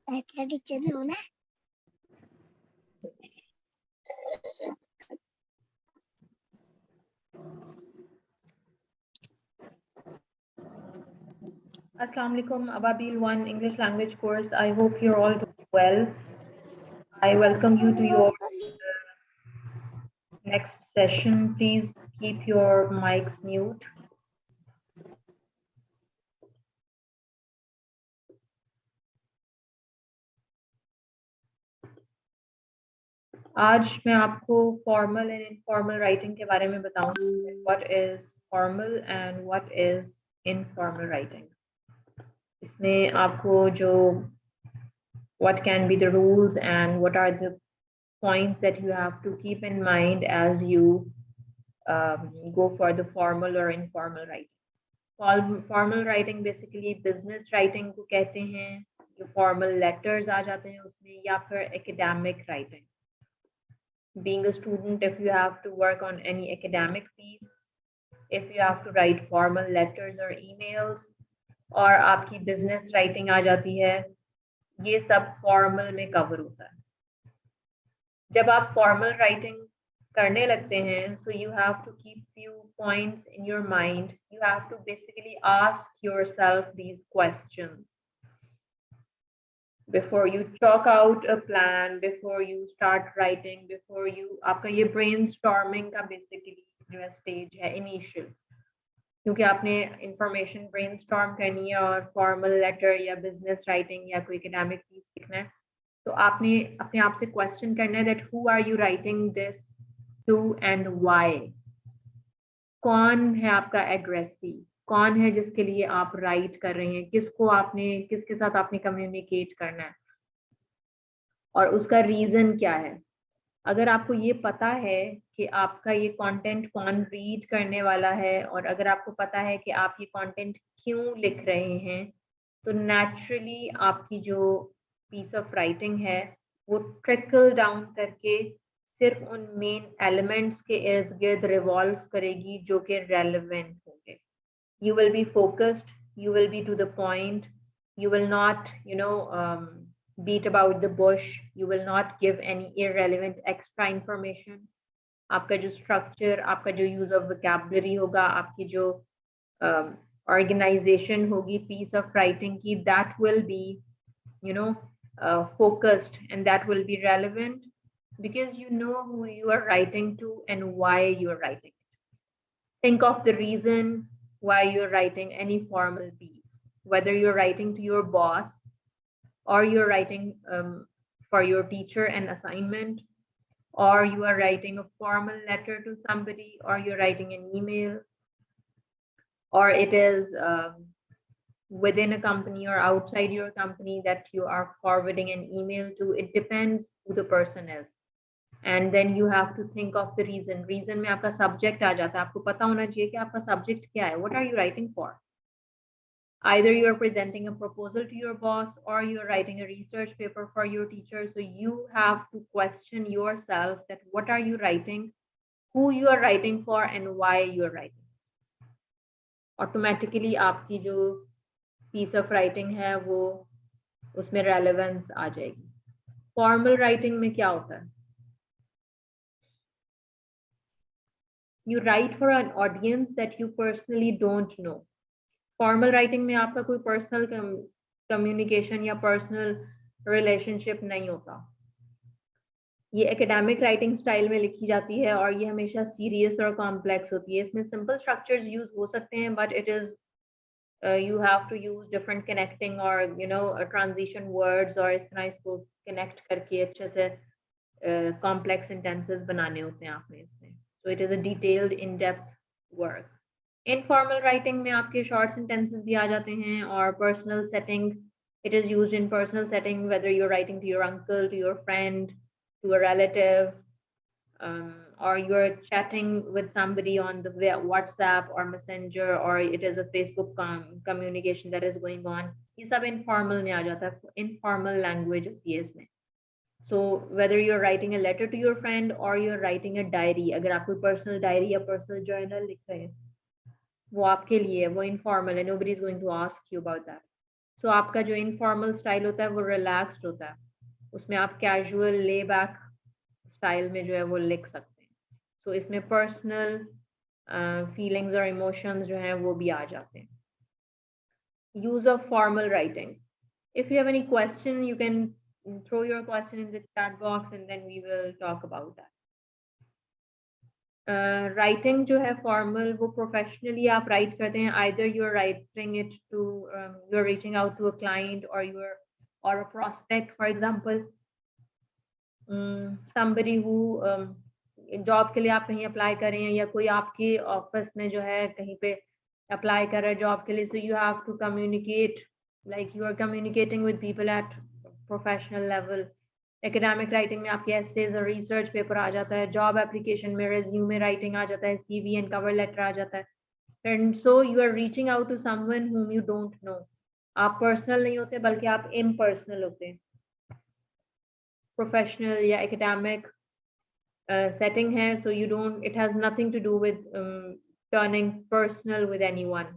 Teacher हो ना। Assalamu alaikum, Ababil 1 English language course. I hope you're all doing well. I welcome you to your next session. Please keep your mics mute. आज मैं आपको formal and informal writing के बारे में बताऊंगी. What is formal and what is informal writing? इसमें आपको जो what can be the rules and what are the points that you have to keep in mind as you go for the formal or informal writing. Formal writing basically business writing को कहते हैं, जो formal letters आ जाते हैं उसमें, या फिर academic writing. Being a student, if you have to work on any academic piece, if you have to write formal letters और ईमेल्स, और आपकी बिजनेस राइटिंग आ जाती है, ये सब फॉर्मल में कवर होता है. जब आप फॉर्मल राइटिंग करने लगते हैं, so you have to keep few points in your mind. You have to basically ask yourself these questions before you chalk out a plan, before you start writing, before you आपका ये brainstorming का basically जो है stage है initial, क्योंकि आपने information brainstorm करनी है और formal letter या business writing या कोई academic piece लिखना है, तो आपने अपने आप से question करना है that who are you writing this to and why. कौन है आपका एग्रेसी, कौन है जिसके लिए आप राइट कर रहे हैं, किसके साथ आपने कम्युनिकेट करना है, और उसका रीजन क्या है. अगर आपको ये पता है कि आपका ये कंटेंट कौन रीड करने वाला है, और अगर आपको पता है कि आप ये कंटेंट क्यों लिख रहे हैं, तो नेचुरली आपकी जो पीस ऑफ राइटिंग है वो ट्रिकल डाउन करके सिर्फ उन मेन एलिमेंट्स के इर्द गिर्द रिवॉल्व करेगी जो कि रेलेवेंट होंगे. You will be focused, you will be to the point, you will not beat about the bush, you will not give any irrelevant extra information. आपका जो structure, आपका जो use of vocabulary होगा, आपकी जो organization होगी piece of writing की, that will be focused, and that will be relevant because you know who you are writing to and why you are writing it. Think of the reason why you're writing any formal piece, whether you're writing to your boss, or you're writing for your teacher an assignment, or you are writing a formal letter to somebody, or you're writing an email, or it is within a company or outside your company that you are forwarding an email to. It depends who the person is. And then you have to think of the reason. Reason में आपका subject आ जाता है. आपको पता होना चाहिए कि आपका subject क्या है. What are you writing for? Either you're presenting a proposal to your boss, or you're writing a research paper for your teacher. So you have to question yourself that what are you writing, who you are writing for, and why you're writing. Automatically आपकी जो piece of writing है वो उसमें relevance आ जाएगी. Formal writing में क्या होता है? You write for an audience that you personally don't know. Formal writing में आपका कोई पर्सनल कम्युनिकेशन या पर्सनल रिलेशनशिप नहीं होता. ये एकेडमिक राइटिंग स्टाइल में लिखी जाती है और ये हमेशा सीरियस और कॉम्प्लेक्स होती है. इसमें सिंपल स्ट्रक्चर्स यूज हो सकते हैं, but it is you have to use different connecting or transition words, और इस तरह इसको कनेक्ट करके अच्छे से complex sentences बनाने होते हैं आपने इसमें. So it is a detailed in-depth work. Informal writing में आपके short sentences भी आ जाते हैं, और personal setting, it is used in personal setting, whether you're writing to your uncle, to your friend, to a relative, or you're chatting with somebody on the WhatsApp or Messenger, or it is a Facebook communication that is going on. ये सब informal में आ जाता है. Informal language होती है इसमें. So whether you're writing a letter to your friend or you're writing a diary, अगर आप कोई personal diary या personal journal लिख रहे हैं, वो आपके लिए वो informal है. Nobody is going to ask you about that. सो आपका जो इनफॉर्मल स्टाइल होता है वो रिलैक्स्ड होता है, उसमें आप कैजुअल ले बैक स्टाइल में जो है वो लिख सकते हैं। सो इसमें पर्सनल फीलिंग्स और इमोशंस जो हैं वो भी आ जाते हैं। use of formal writing. If you have any question, you can throw your question in the chat box and then we will talk about that. Writing जो है formal वो professionally आप write करते हैं, either you're writing it to you're reaching out to a client or or a prospect, for example somebody who job के लिए आप कहीं apply कर रहे हैं या कोई आपके office में जो है कहीं पे apply कर रहा है job के लिए, so you have to communicate, like you are communicating with people at professional level. Academic writing में आपके essays और research paper आ जाता है, job application में resume writing आ जाता है, CV and cover letter आ जाता है, and so you are reaching out to someone whom you don't know. आप personal नहीं होते बल्कि आप impersonal होते हैं, professional या academic setting है, so you don't, it has nothing to do with turning personal with anyone.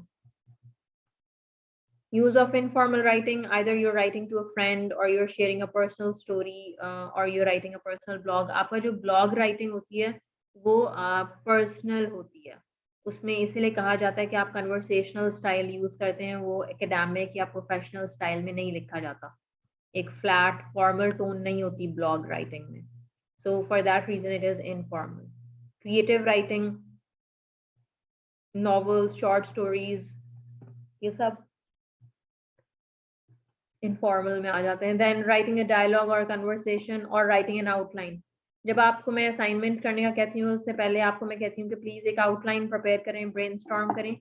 Use of informal writing, either you're writing to a friend or you're sharing a personal story or you're writing a personal blog. आपका जो blog writing होती है वो personal होती है, उसमें इसीलिए कहा जाता है कि आप conversational style use करते हैं, वो academic या professional style में नहीं लिखा जाता, एक flat formal tone नहीं होती blog writing में. So for that reason it is informal. Creative writing, novels, short stories, ये सब informal में आ जाते हैं. Then writing a dialogue or conversation or writing an outline. जब आपको मैं assignment करने का कहती हूँ उससे पहले आपको मैं कहती हूँ कि please एक outline prepare करें, brainstorm करें,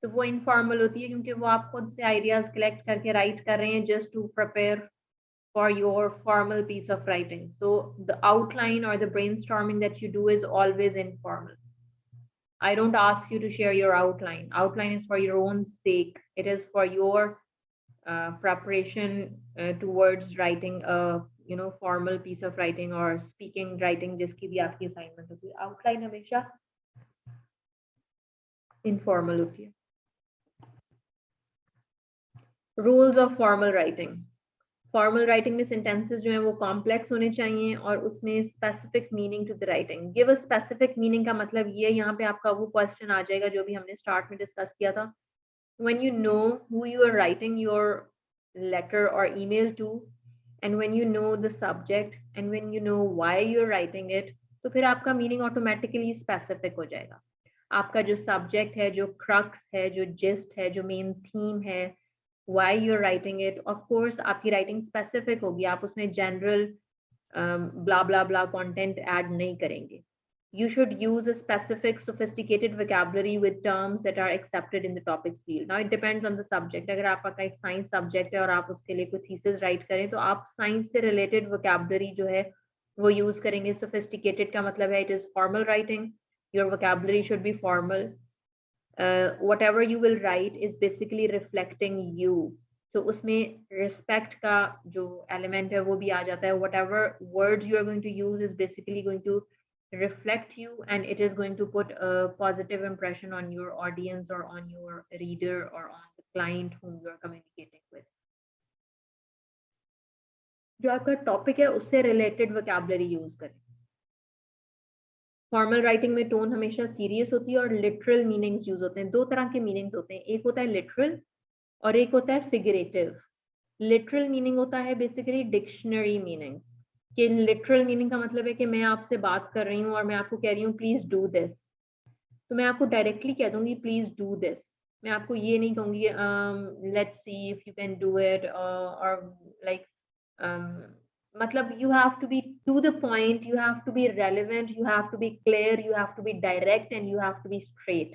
तो वो informal होती है क्योंकि वो आप खुद से ideas collect करके write कर रहे हैं just to prepare for your formal piece of writing. So the outline or the brainstorming that you do is always informal. I don't ask you to share your outline. Outline is for your own sake. It is for your preparation towards writing a formal piece of writing or speaking writing जिसकी भी आपकी assignment होती है. Outline हमेशा informal होती है. Rules of formal writing. Formal writing में sentences जो है वो कॉम्प्लेक्स होने चाहिए और उसमें specific meaning to the writing. Give a specific meaning का मतलब ये, यहाँ पे आपका वो क्वेश्चन आ जाएगा जो भी हमने स्टार्ट में डिस्कस किया था. When you know who you are writing your letter और email to and when you know the subject and when you know why you are writing it, तो फिर आपका मीनिंग ऑटोमेटिकली स्पेसिफिक हो जाएगा. आपका जो सब्जेक्ट है, जो क्रक्स है, जो जिस्ट है, जो मेन थीम है, why you're writing it, of course आपकी writing specific होगी, आप उसमें general blah blah blah content add नहीं करेंगे. You should use a specific sophisticated vocabulary with terms that are accepted in the topics field. Now it depends on the subject. अगर आपका एक science subject है और आप उसके लिए कोई thesis write करें तो आप science से related vocabulary जो है वो use करेंगे. Sophisticated का मतलब है it is formal writing. Your vocabulary should be formal. Whatever you will write is basically reflecting you. So उसमें respect का जो element है वो भी आ जाता है. Whatever words you are going to use is basically going to reflect you and it is going to put a positive impression on your audience or on your reader or on the client whom you are communicating with. जो आपका topic है उससे related vocabulary use करें. Formal writing में tone हमेशा serious होती है और लिटरल मीनिंग्स यूज होते हैं. दो तरह के मीनिंग्स होते हैं, एक होता है लिटरल और एक होता है फिगरेटिव. लिटरल मीनिंग होता है बेसिकली डिक्शनरी मीनिंग, कि लिटरल मीनिंग का मतलब है कि मैं आपसे बात कर रही हूँ और मैं आपको कह रही हूँ प्लीज डू दिस, तो मैं आपको डायरेक्टली कह दूंगी प्लीज डू दिस. मैं आपको ये नहीं कहूंगी let's see if you can do it और लाइक मतलब you have to be to the point, you have to be relevant, you have to be clear, you have to be direct and you have to be straight.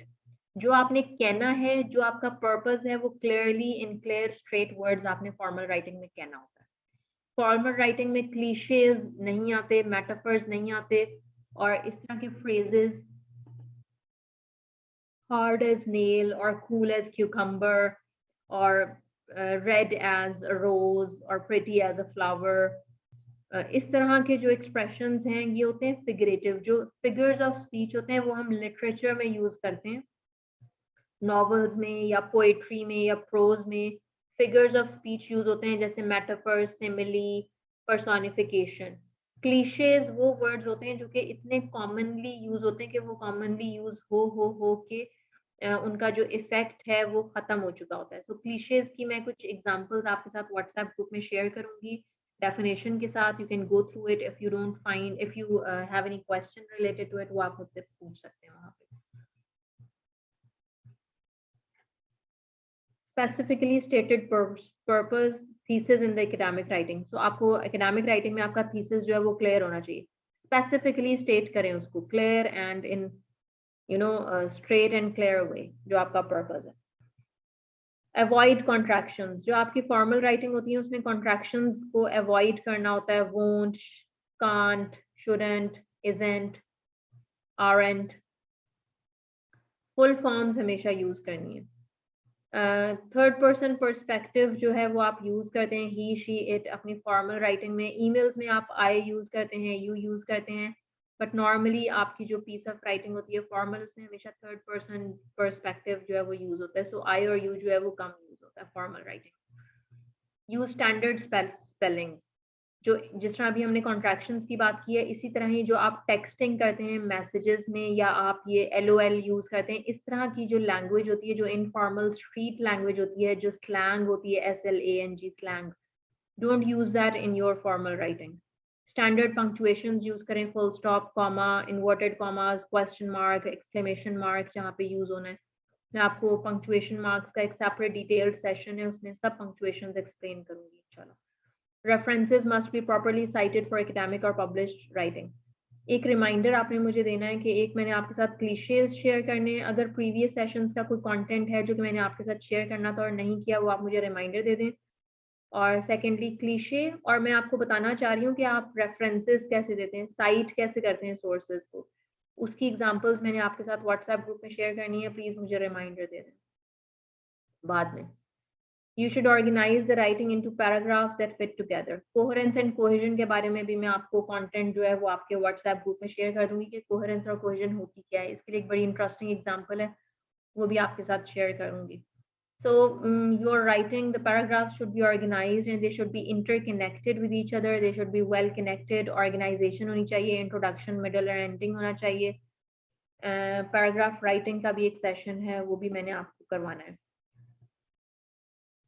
जो आपने कहना है, जो आपका purpose है, वो clearly in clear straight words आपने formal writing में कहना होता है. फॉर्मल राइटिंग में क्लीशेज नहीं आते, मेटाफर्स नहीं आते और इस तरह के phrases hard as nail or cool as cucumber or red as a rose or pretty as a flower, इस तरह के जो एक्सप्रेशंस हैं ये होते हैं फिगरेटिव. जो फिगर्स ऑफ स्पीच होते हैं वो हम लिटरेचर में यूज करते हैं, नॉवेल्स में या पोएट्री में या प्रोज में. फिगर्स ऑफ स्पीच यूज होते हैं जैसे मेटाफर, सिमिली, पर्सोनिफिकेशन। क्लीशेज वो वर्ड्स होते हैं जो कि इतने कॉमनली यूज होते हैं कि वो कॉमनली यूज हो के उनका जो इफेक्ट है वो खत्म हो चुका होता है। सो क्लीशेज की मैं कुछ एग्जांपल्स आपके साथ व्हाट्सएप ग्रुप में शेयर करूंगी डेफिनेशन के साथ। You can go through it if you don't find, if you have any question related to it, वो आप मुझसे पूछ सकते हैं वहां पे। Specifically stated purpose thesis in the academic writing. So आपको एकेडमिक राइटिंग में आपका थीसिस जो है वो क्लियर होना चाहिए। स्पेसिफिकली स्टेट करें उसको clear and in straight and clear way जो आपका पर्पस है। अवॉइड कॉन्ट्रैक्शंस, जो आपकी फॉर्मल राइटिंग होती है उसमें कॉन्ट्रैक्शंस को अवॉइड करना होता है। Won't, can't, shouldn't, isn't, aren't. Full forms हमेशा यूज करनी है। थर्ड पर्सन पर्सपेक्टिव जो है वो आप यूज करते हैं ही, शी, इट अपनी फॉर्मल राइटिंग में। ईमेल्स में आप आई यूज करते हैं, यू यूज करते हैं, बट नॉर्मली आपकी जो पीस ऑफ राइटिंग होती है फॉर्मल उसमें हमेशा थर्ड पर्सन पर्सपेक्टिव जो है वो यूज होता है। सो आई और यू जो है वो कम यूज होता है formal writing. Use standard spellings, जो जिस तरह अभी हमने कॉन्ट्रैक्शंस की बात की है इसी तरह ही जो आप टेक्सटिंग करते हैं मैसेजेस में या आप ये LOL यूज करते हैं, इस तरह की जो लैंग्वेज होती है, जो इनफॉर्मल स्ट्रीट लैंग्वेज होती है, जो स्लैंग होती है, SLANG slang, don't use that in your formal writing. Standard punctuation use करें, full stop, comma, inverted commas, question mark, exclamation mark जहाँ पे यूज होना है। मैं आपको पंक्चुएशन मार्क्स का एक सेपरेट डिटेल्ड सेशन है उसमें सब पंक्चुएशंस एक्सप्लेन करूंगी इंशाल्लाह। References must be properly cited for academic or published writing. एक रिमाइंडर आपने मुझे देना है कि एक मैंने आपके साथ क्लीशेज शेयर करने हैं। अगर प्रीवियस सेशंस का कोई कंटेंट है जो कि मैंने आपके साथ शेयर करना था और नहीं किया, वो आप मुझे रिमाइंडर दे दें। और सेकेंडली क्लीशे, और मैं आपको बताना चाह रही हूँ कि आप रेफरेंसेस कैसे देते हैं, साइट कैसे करते हैं सोर्सेज को, उसकी एग्जांपल्स मैंने आपके साथ व्हाट्सएप ग्रुप में शेयर करनी है। प्लीज मुझे रिमाइंडर दे दें बाद में। You should organize the writing into paragraphs that fit together. Coherence and cohesion के बारे में भी मैं आपको कंटेंट जो है वो आपके व्हाट्सएप ग्रुप में शेयर कर दूंगी कि कोहेरेंस और कोहेजन होती क्या है। इसके लिए एक बड़ी इंटरेस्टिंग एग्जांपल है, वो भी आपके साथ शेयर करूंगी। So your writing, the paragraphs should be organized and they should be interconnected with each other. They should be well connected. Organization होनी चाहिए, introduction, middle और ending होना चाहिए। पैराग्राफ राइटिंग का भी एक सेशन है, वो भी मैंने आपको करवाना है।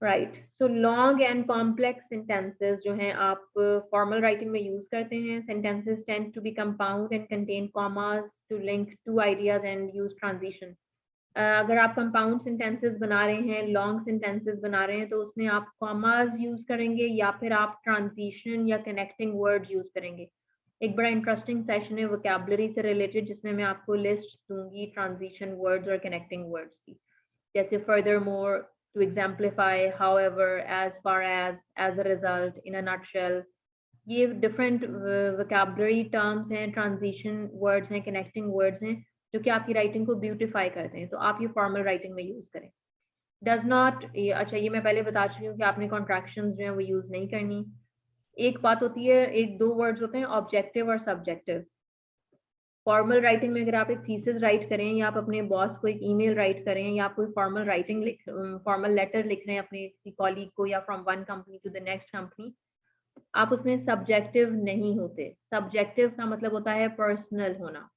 Right, so long and complex sentences जो हैं आप फॉर्मल राइटिंग में यूज करते हैं। Sentences tend to be compound and contain commas to link to ideas and use transition. अगर आप कंपाउंड सेंटेंसेस बना रहे हैं, लॉन्ग सेंटेंसेस बना रहे हैं, तो उसमें आप कॉमास यूज करेंगे या फिर आप ट्रांजिशन या कनेक्टिंग वर्ड्स यूज करेंगे। एक बड़ा इंटरेस्टिंग सेशन है वोकैबुलरी से रिलेटेड जिसमें मैं आपको लिस्ट दूंगी ट्रांजिशन वर्ड्स और कनेक्टिंग वर्ड्स की, जैसे furthermore, to exemplify, however, as far as a result, in a nutshell। ये different vocabulary terms हैं, transition words हैं, connecting words हैं, जो कि आपकी writing को beautify करते हैं। तो आप ये formal writing में use करें। does not, अच्छा ये मैं पहले बता चुकी हूँ कि आपने contractions जो हैं वो use नहीं करनी। एक बात होती है, एक दो words होते हैं objective और subjective। फॉर्मल राइटिंग में अगर आप एक थीसिस राइट करें या आप अपने बॉस को एक ईमेल राइट करें या आप कोई फॉर्मल राइटिंग फॉर्मल लेटर लिख रहे हैं अपने किसी कॉलीग को या from one company to the next company, आप उसमें सब्जेक्टिव नहीं होते। सब्जेक्टिव का मतलब होता है पर्सनल होना।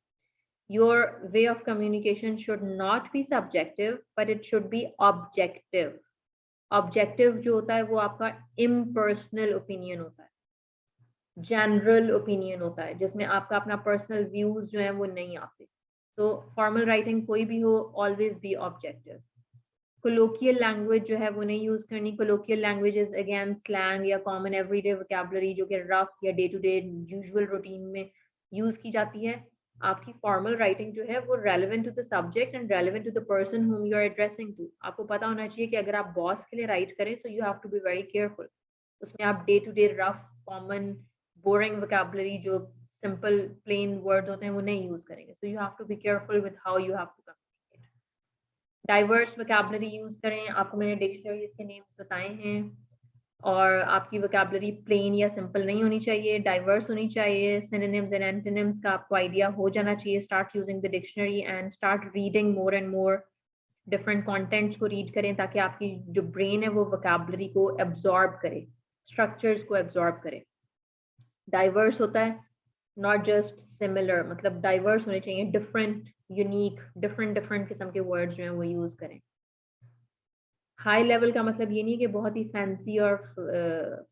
Your way of communication should not be subjective but it should B objective. Objective जो होता है वो आपका इम्पर्सनल ओपिनियन होता है, जनरल ओपिनियन होता है, जिसमें आपका अपना पर्सनल व्यूज जो है वो नहीं आते। तो फॉर्मल राइटिंग कोई भी हो, always be objective. Colloquial language जो है वो नहीं यूज करनी। कोलोकियल लैंग्वेजेस अगेन स्लैंग या कॉमन एवरीडे वोकैबुलरी जो कि रफ या day to day usual routine में यूज की जाती है। आपकी फॉर्मल राइटिंग जो है वो relevant to the subject and relevant to the person whom you are addressing to. आपको पता होना चाहिए कि अगर आप बॉस के लिए राइट करें so you have to be very careful. उसमें आप day to day rough, common, boring vocabulary जो सिंपल प्लेन वर्ड्स होते हैं वो नहीं यूज करेंगे। So you have to be careful with how you have to communicate. Diverse vocabulary use करें। आपको मैंने डिक्शनरीज के नेम्स बताए हैं, और आपकी वोकैबुलरी प्लेन या सिंपल नहीं होनी चाहिए, डाइवर्स होनी चाहिए। सिनोनिम्स एंड एंटोनिम्स का आपको आइडिया हो जाना चाहिए। Start using the dictionary and start reading more and more different contents को रीड करें ताकि आपकी जो ब्रेन है वो वोकैबुलरी को एब्जॉर्ब करे, स्ट्रक्चर्स को एब्जॉर्ब करे। डाइवर्स होता है, नॉट जस्ट सिमिलर, मतलब डाइवर्स होने चाहिए, डिफरेंट, यूनिक, डिफरेंट डिफरेंट किस्म के वर्ड्स जो हैं वो यूज करें। हाई लेवल का मतलब ये नहीं कि बहुत ही फैंसी और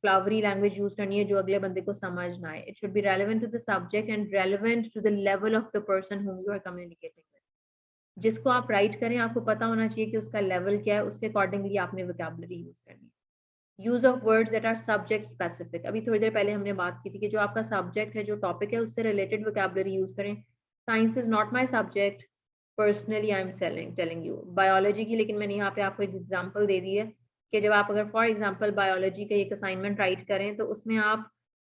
फ्लावरी लैंग्वेज यूज करनी है जो अगले बंदे को समझ ना आए। It should be relevant to the subject and relevant to the level of the person whom you are communicating with. जिसको आप राइट करें आपको पता होना चाहिए कि उसका लेवल क्या है, उसके अकॉर्डिंगली आपने वोकैबुलरी यूज करनी है। Use of words that are subject specific, अभी थोड़ी देर पहले हमने बात की थी कि जो आपका सब्जेक्ट है, जो टॉपिक है, उससे रिलेटेड वोकैबुलरी यूज करें। Science is not my subject, personally I am telling you. Biology की, लेकिन मैंने यहाँ पे आपको एक एग्जांपल दे दी है कि जब आप अगर फॉर एग्जांपल बायोलॉजी का एक असाइनमेंट राइट करें तो उसमें आप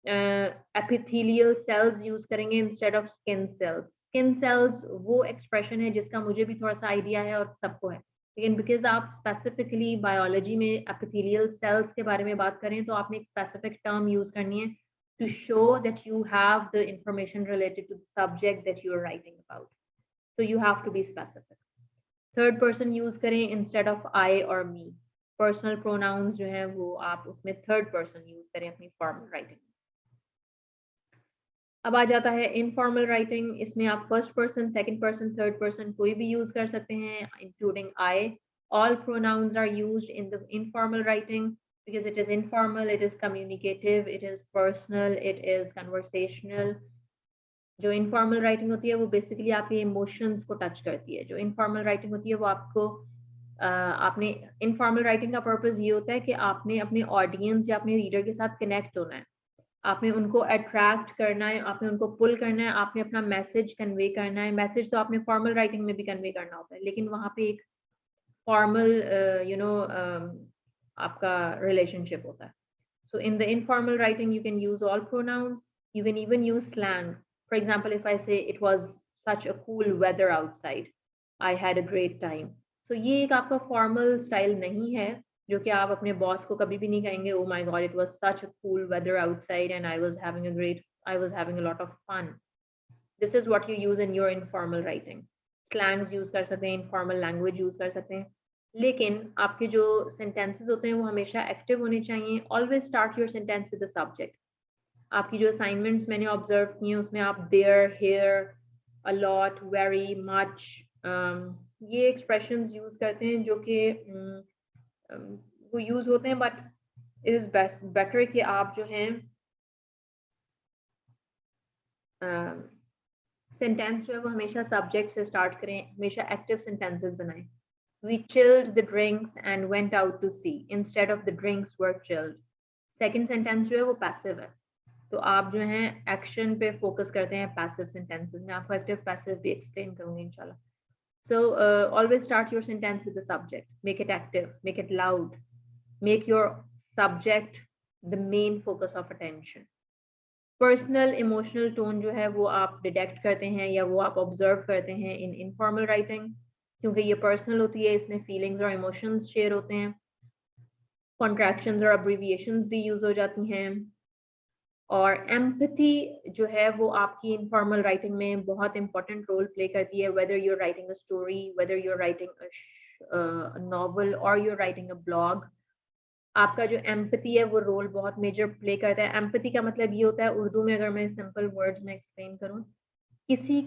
एपिथेलियल सेल्स यूज करेंगे instead of skin cells. Skin cells वो एक्सप्रेशन है जिसका मुझे भी थोड़ा सा आइडिया है और सबको है, लेकिन बिकॉज आप स्पेसिफिकली बायोलॉजी में एपिथेलियल सेल्स के बारे में बात करें तो आपने एक स्पेसिफिक टर्म यूज करनी है to show that you have the information related to the subject that you are writing about. So you have to be specific. Third person use करें instead of I or me. Personal pronouns जो है वो आप उसमें third person use करें अपनी formal writing। अब आ जाता है informal writing। इसमें आप first person, second person, third person कोई भी use कर सकते हैं, including I. All pronouns are used in the informal writing because it is informal, it is communicative, it is personal, it is conversational। जो informal writing होती है वो basically आपके इमोशंस को टच करती है। जो इनफॉर्मल राइटिंग होती है वो आपको आपने इनफॉर्मल राइटिंग का पर्पस ये होता है कि आपने अपने ऑडियंस या अपने रीडर के साथ कनेक्ट होना है, आपने उनको अट्रैक्ट करना है, आपने उनको पुल करना है, आपने अपना मैसेज कन्वे करना है। मैसेज तो आपने फॉर्मल राइटिंग में भी कन्वे करना होता है, लेकिन वहाँ पे एक फॉर्मल आपका रिलेशनशिप होता है। So in the informal writing, you can use all pronouns. You can even use slang. For example, if I say it was such a cool weather outside, I had a great time. So ये एक आपका formal style नहीं है जो कि आप अपने boss को कभी भी नहीं कहेंगे oh my god it was such a cool weather outside and I was having a lot of fun. This is what you use in your informal writing. Slangs use कर सकते हैं, informal language use कर सकते हैं, लेकिन आपके जो sentences होते हैं वो हमेशा एक्टिव होने चाहिए। Always start your sentence with the subject. आपकी जो असाइनमेंट्स मैंने ऑब्जर्व की हैं उसमें आप there, here, a lot, very, much ये एक्सप्रेशंस यूज करते हैं जो कि वो यूज होते हैं, बट इट इज बेटर कि आप जो हैं सेंटेंस जो है वो हमेशा सब्जेक्ट से स्टार्ट करें, हमेशा एक्टिव सेंटेंसेस बनाएं। We chilled the drinks and went out to sea instead of the drinks were chilled. Second sentence जो है वो passive है, तो आप जो है एक्शन पे फोकस करते हैं पैसिव सेंटेंसेस में। आपको एक्टिव पैसिव भी एक्सप्लेन करूंगी इंशाल्लाह। So always start your sentence with the subject. Make it active, make it loud, make your subject the main focus of attention. Personal emotional tone जो है वो आप डिटेक्ट करते हैं या वो आप ऑब्जर्व करते हैं इन इनफॉर्मल राइटिंग, क्योंकि ये पर्सनल होती है, इसमें फीलिंग्स और इमोशंस शेयर होते हैं। कॉन्ट्रैक्शंस और अब्रीविएशंस भी यूज हो जाती हैं। और एम्पैथी जो है वो आपकी इनफॉर्मल राइटिंग में बहुत इंपॉर्टेंट रोल प्ले करती है, whether you are writing a story, whether you are writing a novel और you are writing a blog. आपका जो एम्पैथी है वो रोल बहुत मेजर प्ले करता है। एम्पैथी का मतलब ये होता है, उर्दू में अगर मैं सिंपल वर्ड्स में एक्सप्लेन करूं, किसी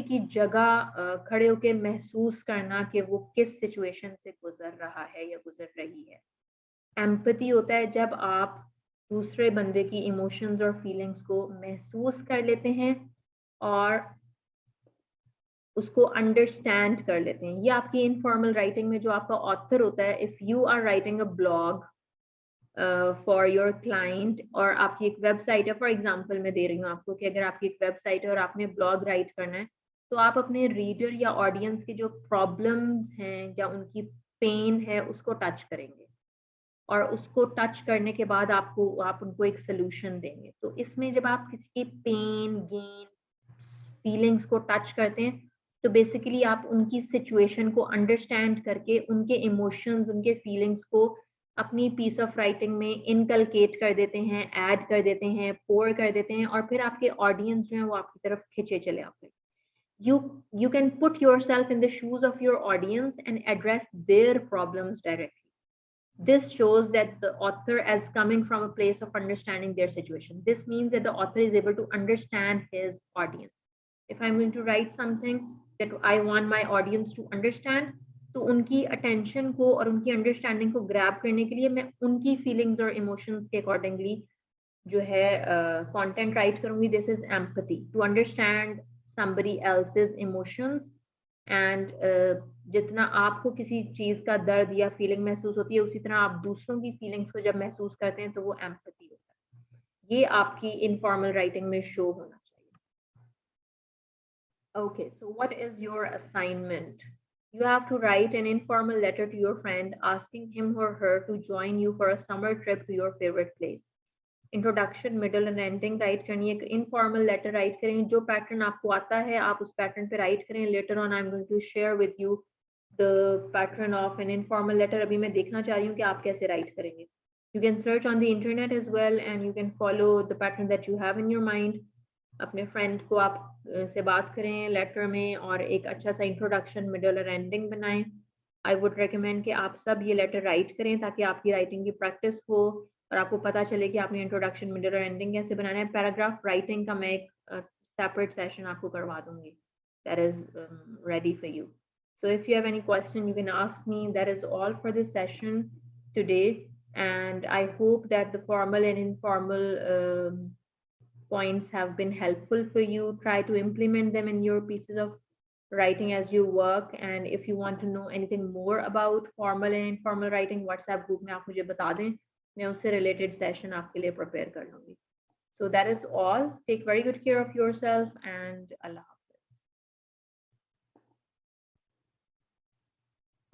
की जगह खड़े होके महसूस करना कि वो किस सिचुएशन से गुजर रहा है या गुजर रही है। एम्पैथी होता है जब आप दूसरे बंदे की इमोशंस और फीलिंग्स को महसूस कर लेते हैं और उसको अंडरस्टैंड कर लेते हैं। ये आपकी इनफॉर्मल राइटिंग में जो आपका ऑथर होता है, if you are writing a blog for your client और आपकी एक वेबसाइट है, फॉर एग्जांपल मैं दे रही हूँ आपको कि अगर आपकी एक वेबसाइट है और आपने ब्लॉग राइट करना है, तो आप अपने रीडर या ऑडियंस की जो प्रॉब्लम्स हैं या उनकी पेन है उसको टच करेंगे और उसको टच करने के बाद आप उनको एक सोल्यूशन देंगे। तो इसमें जब आप किसी की पेन, गेन, फीलिंग्स को टच करते हैं तो बेसिकली आप उनकी सिचुएशन को अंडरस्टैंड करके उनके इमोशंस, उनके फीलिंग्स को अपनी पीस ऑफ राइटिंग में इनकलकेट कर देते हैं, ऐड कर देते हैं, पोर कर देते हैं और फिर आपके ऑडियंस जो है वो आपकी तरफ खिंचे चले आते हैं। you can put yourself in the shoes of your audience and address their problems directly. This shows that the author is coming from a place of understanding their situation. This means that the author is able to understand his audience. If I'm going to write something that I want my audience to understand, तो उनकी attention को और उनकी understanding को grab करने के लिए मैं उनकी feelings और emotions के accordingly जो है content write करूंगी. This is empathy, to understand somebody else's emotions. And जितना आपको किसी चीज का दर्द या फीलिंग महसूस होती है, उसी तरह आप दूसरों की फीलिंग्स को जब महसूस करते हैं तो वो एम्पैथी होता है. ये आपकी इनफॉर्मल राइटिंग में शो होना चाहिए. Okay, so what is your assignment? You have to write an informal letter to your friend asking him or her to join you for a summer trip to your favorite place. Introduction, middle and ending right करनी है. Informal letter right करेंगे. जो pattern आपको आता है आप उस pattern पे राइट करें. Letter on I am going to share with you the pattern of an informal letter. अभी मैं देखना चाह रही हूँ कि आप कैसे राइट करेंगे. You can search on the internet as well and you can follow the pattern that you have in your mind. अपने फ्रेंड को आप से बात करें लेटर में और एक अच्छा सा इंट्रोडक्शन, मिडल और एंडिंग बनाएं. आई वुड रिकमेंड कि आप सब ये लेटर राइट करें ताकि आपकी राइटिंग की प्रैक्टिस हो और आपको पता चले कि आपने इंट्रोडक्शन, मिडल और एंडिंग कैसे बनाना है. पैराग्राफ राइटिंग का मैं एक सेपरेट सेशन आपको करवा दूंगी. That is ready for you. So if you have any question, you can ask me. That is all for this session today. And I hope that the formal and informal points have been helpful for you. Try to implement them in your pieces of writing as you work. And if you want to know anything more about formal and informal writing, WhatsApp group में आप मुझे बता दें, मैं उससे related session आपके लिए prepare कर लूँगी. So that is all. Take very good care of yourself and Allah.